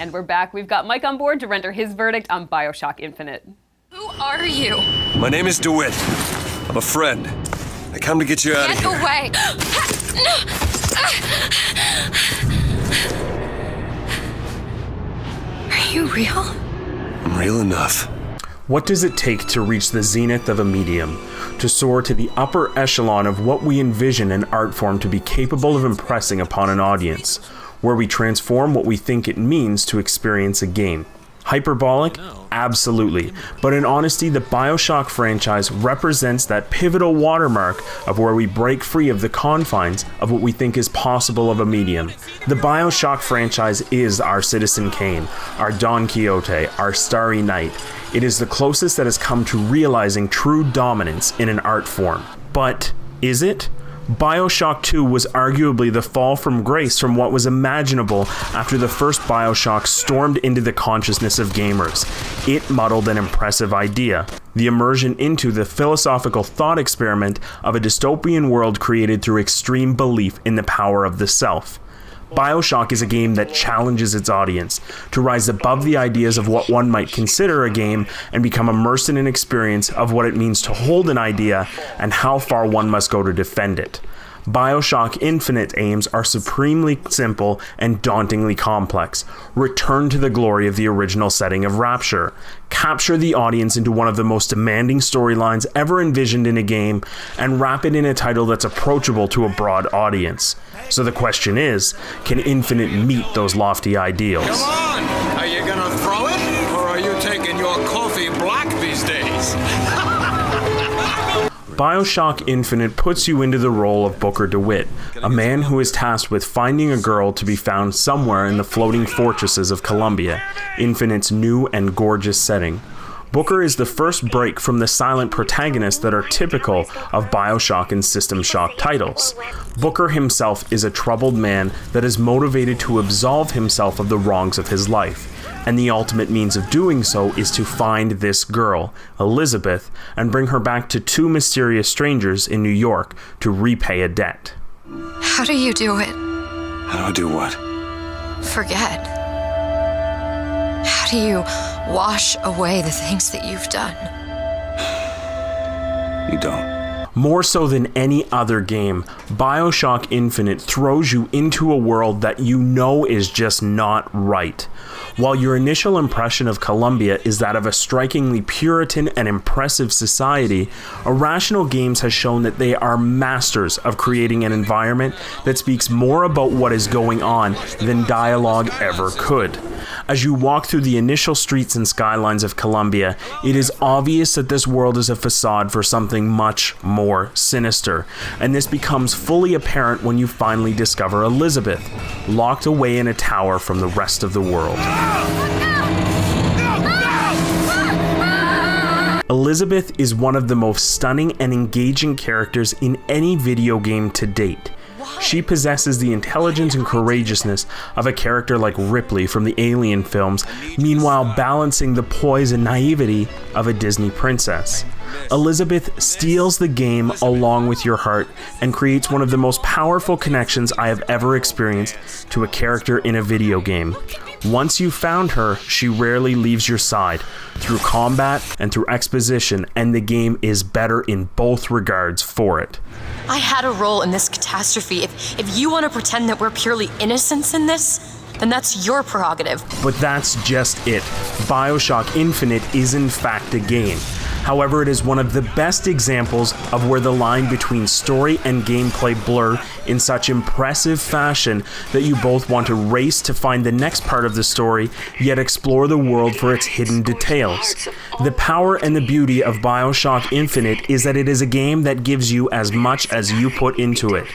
And we're back. We've got Mike on board to render his verdict on Bioshock Infinite. Who are you? My name is DeWitt. I'm a friend. I come to get you out of here. Get away! Are you real? I'm real enough. What does it take to reach the zenith of a medium, to soar to the upper echelon of what we envision an art form to be capable of impressing upon an audience, where we transform what we think it means to experience a game? Hyperbolic? Absolutely. But in honesty, the Bioshock franchise represents that pivotal watermark of where we break free of the confines of what we think is possible of a medium. The Bioshock franchise is our Citizen Kane, our Don Quixote, our Starry Night. It is the closest that has come to realizing true dominance in an art form. But is it? Bioshock 2 was arguably the fall from grace from what was imaginable after the first Bioshock stormed into the consciousness of gamers. It muddled an impressive idea: the immersion into the philosophical thought experiment of a dystopian world created through extreme belief in the power of the self. Bioshock is a game that challenges its audience to rise above the ideas of what one might consider a game and become immersed in an experience of what it means to hold an idea and how far one must go to defend it. Bioshock Infinite aims are supremely simple and dauntingly complex. Return to the glory of the original setting of Rapture. Capture the audience into one of the most demanding storylines ever envisioned in a game, and wrap it in a title that's approachable to a broad audience. So the question is, can Infinite meet those lofty ideals? Come on! Are you gonna throw it? Or are you taking your coffee black these days? Bioshock Infinite puts you into the role of Booker DeWitt, a man who is tasked with finding a girl to be found somewhere in the floating fortresses of Columbia, Infinite's new and gorgeous setting. Booker is the first break from the silent protagonists that are typical of Bioshock and System Shock titles. Booker himself is a troubled man that is motivated to absolve himself of the wrongs of his life, and the ultimate means of doing so is to find this girl, Elizabeth, and bring her back to two mysterious strangers in New York to repay a debt. How do you do it? How do I do what? Forget. How do you wash away the things that you've done? You don't. More so than any other game, Bioshock Infinite throws you into a world that you know is just not right. While your initial impression of Columbia is that of a strikingly Puritan and impressive society, Irrational Games has shown that they are masters of creating an environment that speaks more about what is going on than dialogue ever could. As you walk through the initial streets and skylines of Columbia, it is obvious that this world is a facade for something much more sinister, and this becomes fully apparent when you finally discover Elizabeth, locked away in a tower from the rest of the world. Elizabeth is one of the most stunning and engaging characters in any video game to date. She possesses the intelligence and courageousness of a character like Ripley from the Alien films, meanwhile balancing the poise and naivety of a Disney princess. Elizabeth steals the game along with your heart and creates one of the most powerful connections I have ever experienced to a character in a video game. Once you've found her, she rarely leaves your side, through combat and through exposition, and the game is better in both regards for it. I had a role in this catastrophe. If you want to pretend that we're purely innocents in this, then that's your prerogative. But that's just it. Bioshock Infinite is in fact a game. However, it is one of the best examples of where the line between story and gameplay blur in such impressive fashion that you both want to race to find the next part of the story, yet explore the world for its hidden details. The power and the beauty of Bioshock Infinite is that it is a game that gives you as much as you put into it.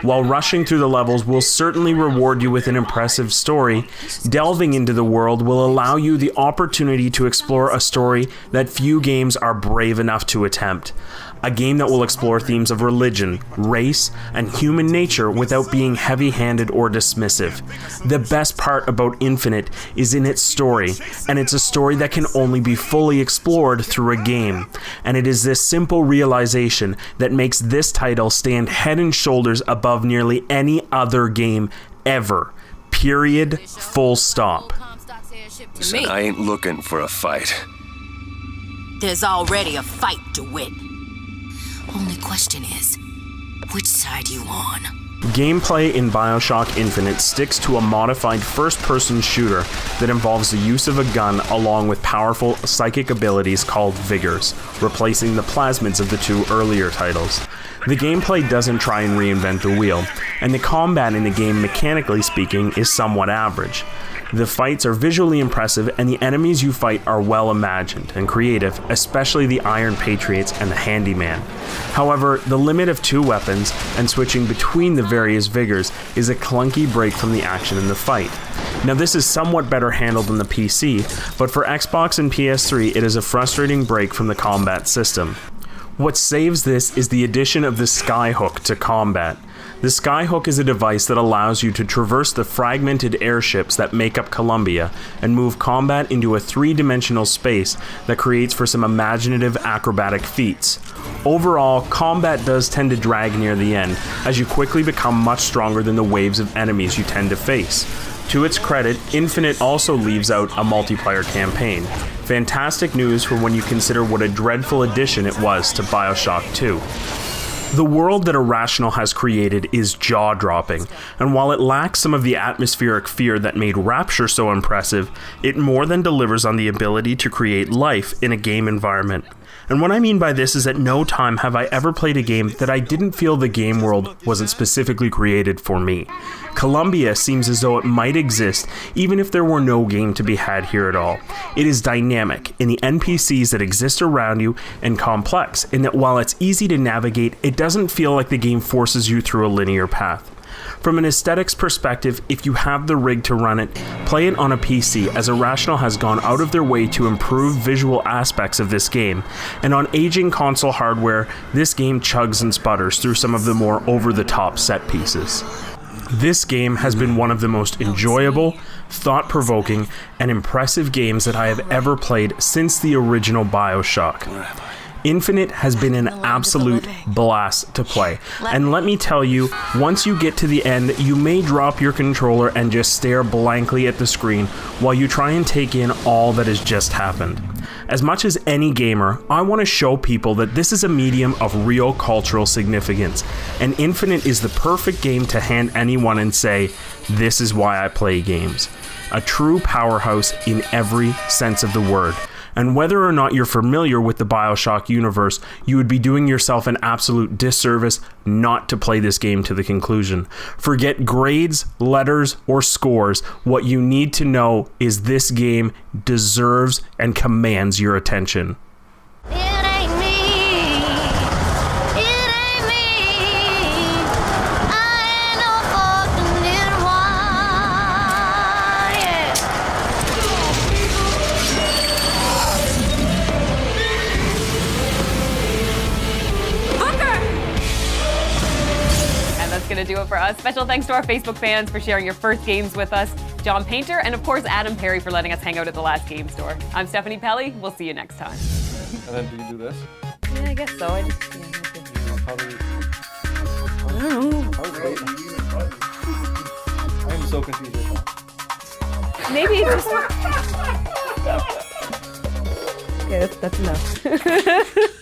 While rushing through the levels will certainly reward you with an impressive story, delving into the world will allow you the opportunity to explore a story that few games are brave enough to attempt. A game that will explore themes of religion, race, and human nature without being heavy-handed or dismissive. The best part about Infinite is in its story, and it's a story that can only be fully explored through a game. And it is this simple realization that makes this title stand head and shoulders above nearly any other game ever. Period. Full stop. Listen, I ain't looking for a fight. There's already a fight to win. Only question is, which side you on? Gameplay in Bioshock Infinite sticks to a modified first-person shooter that involves the use of a gun along with powerful psychic abilities called Vigors, replacing the plasmids of the two earlier titles. The gameplay doesn't try and reinvent the wheel, and the combat in the game, mechanically speaking, is somewhat average. The fights are visually impressive, and the enemies you fight are well imagined and creative, especially the Iron Patriots and the Handyman. However, the limit of 2 weapons and switching between the various vigors is a clunky break from the action in the fight. Now, this is somewhat better handled in the PC, but for Xbox and PS3 it is a frustrating break from the combat system. What saves this is the addition of the Skyhook to combat. The Skyhook is a device that allows you to traverse the fragmented airships that make up Columbia and move combat into a 3-dimensional space that creates for some imaginative acrobatic feats. Overall, combat does tend to drag near the end, as you quickly become much stronger than the waves of enemies you tend to face. To its credit, Infinite also leaves out a multiplayer campaign. Fantastic news for when you consider what a dreadful addition it was to Bioshock 2. The world that Irrational has created is jaw-dropping, and while it lacks some of the atmospheric fear that made Rapture so impressive, it more than delivers on the ability to create life in a game environment. And what I mean by this is at no time have I ever played a game that I didn't feel the game world wasn't specifically created for me. Columbia seems as though it might exist even if there were no game to be had here at all. It is dynamic in the NPCs that exist around you and complex in that while it's easy to navigate, it doesn't feel like the game forces you through a linear path. From an aesthetics perspective, if you have the rig to run it, play it on a PC, as Irrational has gone out of their way to improve visual aspects of this game, and on aging console hardware, this game chugs and sputters through some of the more over-the-top set pieces. This game has been one of the most enjoyable, thought-provoking, and impressive games that I have ever played since the original Bioshock. Infinite has been an absolute blast to play, and let me tell you, once you get to the end, you may drop your controller and just stare blankly at the screen while you try and take in all that has just happened. As much as any gamer, I want to show people that this is a medium of real cultural significance, and Infinite is the perfect game to hand anyone and say, this is why I play games. A true powerhouse in every sense of the word. And whether or not you're familiar with the Bioshock universe, you would be doing yourself an absolute disservice not to play this game to the conclusion. Forget grades, letters, or scores. What you need to know is this game deserves and commands your attention. Going to do it for us. Special thanks to our Facebook fans for sharing your first games with us, John Painter, and of course Adam Perry for letting us hang out at the last game store. I'm Stephanie Pelley. We'll see you next time. And then do you do this? Yeah, I guess so. I just, I'm so confused right now. Maybe it's just... Okay, that's enough.